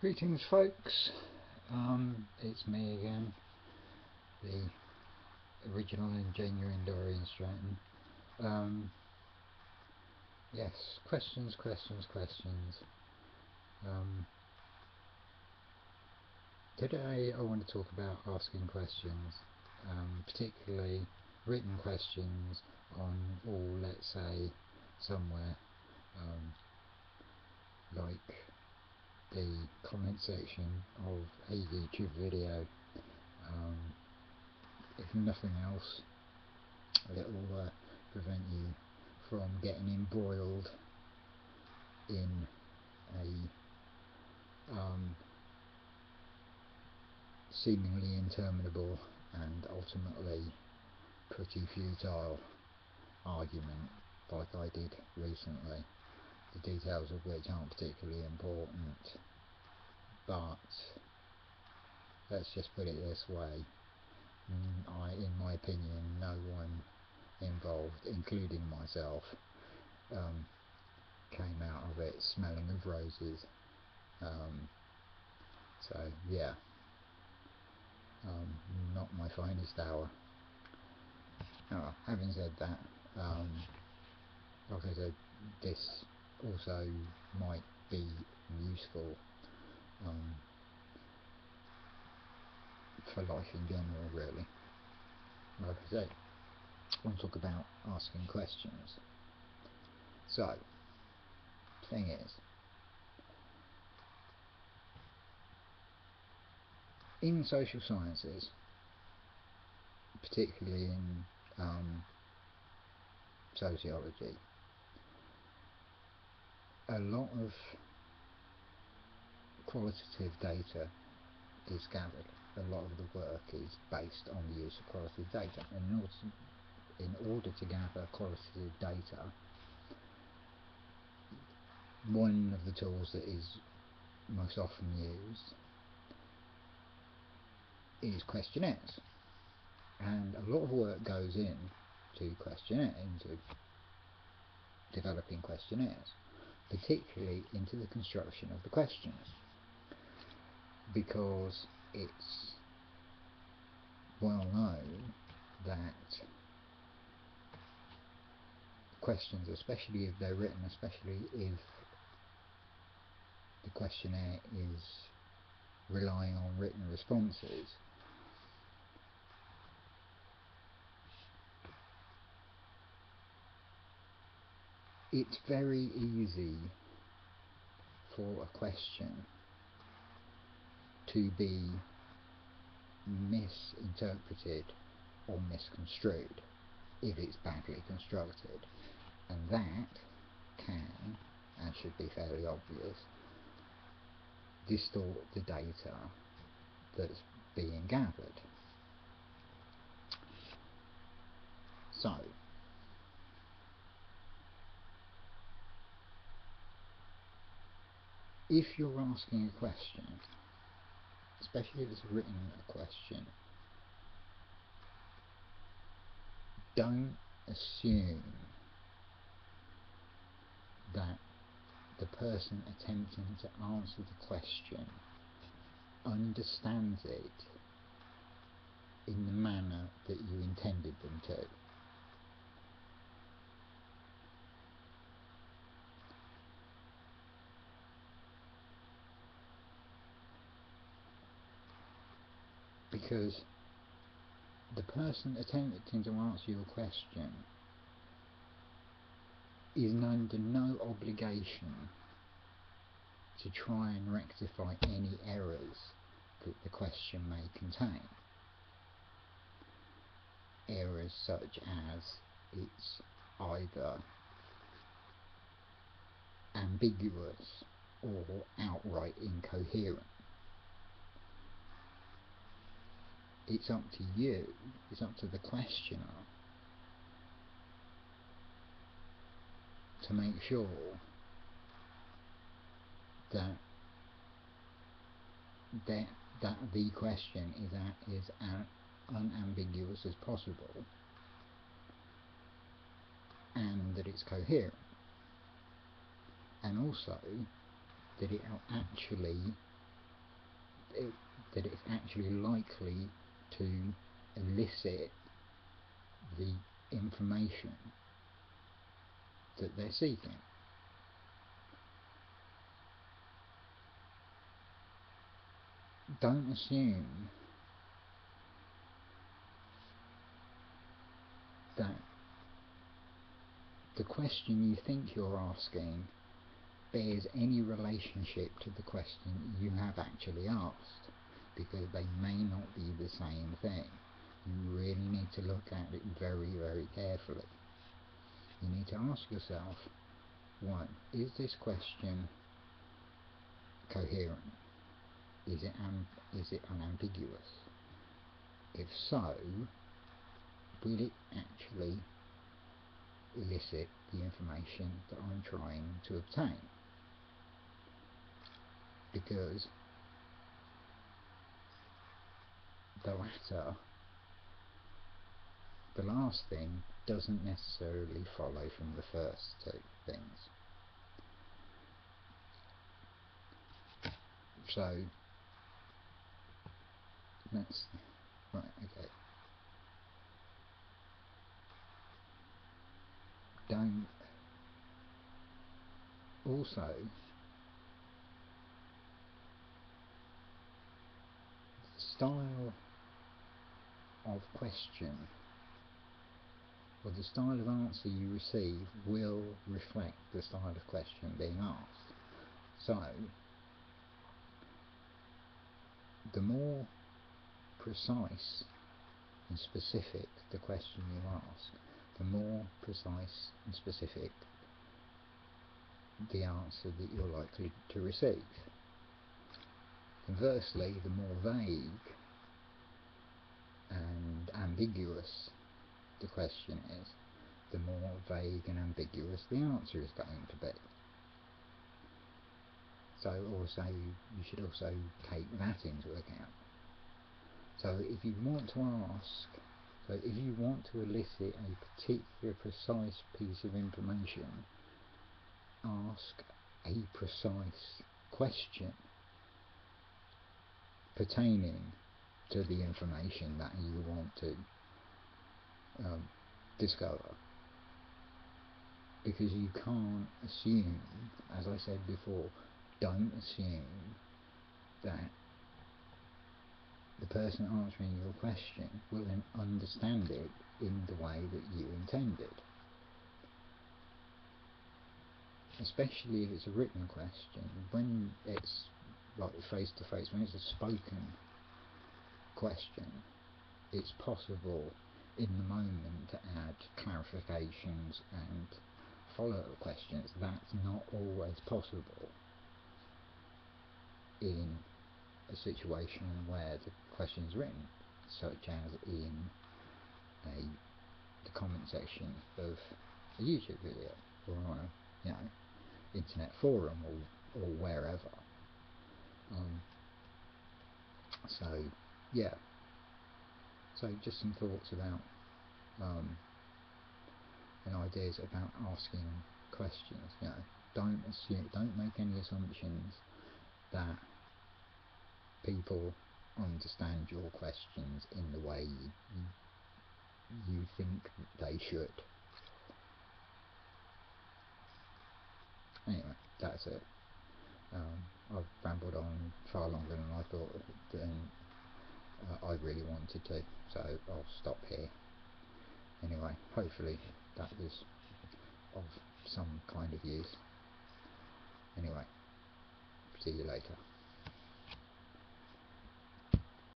Greetings folks, it's me again, the original and genuine Dorian Stratton. Yes, questions. Today I want to talk about asking questions, particularly written questions on, or let's say somewhere like the comment section of a YouTube video. If nothing else, it will prevent you from getting embroiled in a seemingly interminable and ultimately pretty futile argument like I did recently, the details of which aren't particularly important, but let's just put it this way. In my opinion, no one involved, including myself, came out of it smelling of roses. So yeah, not my finest hour. Having said that, like I said, this also might be useful for life in general, really. Like I say, I want to talk about asking questions. So, the thing is, in social sciences, particularly in sociology, a lot of qualitative data is gathered. A lot of the work is based on the use of qualitative data. And in order to gather qualitative data, one of the tools that is most often used is questionnaires. And a lot of work goes into developing questionnaires, particularly into the construction of the questions, because it's well known that questions, especially if they're written, especially if the questionnaire is relying on written responses, it's very easy for a question to be misinterpreted or misconstrued if it's badly constructed, and that can, and should be fairly obvious, distort the data that's being gathered. So, if you're asking a question, especially if it's written a question, don't assume that the person attempting to answer the question understands it in the manner that you intended them to. Because the person attempting to answer your question is under no obligation to try and rectify any errors that the question may contain. Errors such as it's either ambiguous or outright incoherent. It's up to you, it's up to the questioner to make sure that the question is as unambiguous as possible, and that it's coherent, and also that it actually that it's actually likely to elicit the information that they're seeking. Don't assume that the question you think you're asking bears any relationship to the question you have actually asked, because they may not be the same thing. You really need to look at it very, very carefully. You need to ask yourself, one, is this question coherent? Is it unambiguous? If so, will it actually elicit the information that I'm trying to obtain? Because the latter, the last thing, doesn't necessarily follow from the first two things. So let's, right, okay. Don't also style of question or the style of answer you receive will reflect the style of question being asked. So the more precise and specific the question you ask, the more precise and specific the answer that you're likely to receive. Conversely, the more vague and ambiguous the question is, the more vague and ambiguous the answer is going to be. So also, you should also take that into account. So if you want to elicit a particular precise piece of information, ask a precise question pertaining to the information that you want to discover. Because you can't assume, as I said before, don't assume that the person answering your question will then understand it in the way that you intended. Especially if it's a written question. When it's like face to face, when it's a spoken question, it's possible in the moment to add clarifications and follow-up questions. That's not always possible in a situation where the question is written, such as in the comment section of a YouTube video or on a internet forum or wherever. So yeah, so just some thoughts about and ideas about asking questions. Don't assume, don't make any assumptions that people understand your questions in the way you think they should. Anyway, that's it. I've rambled on far longer than I thought I really wanted to, so I'll stop here. Anyway, hopefully that was of some kind of use. Anyway, see you later.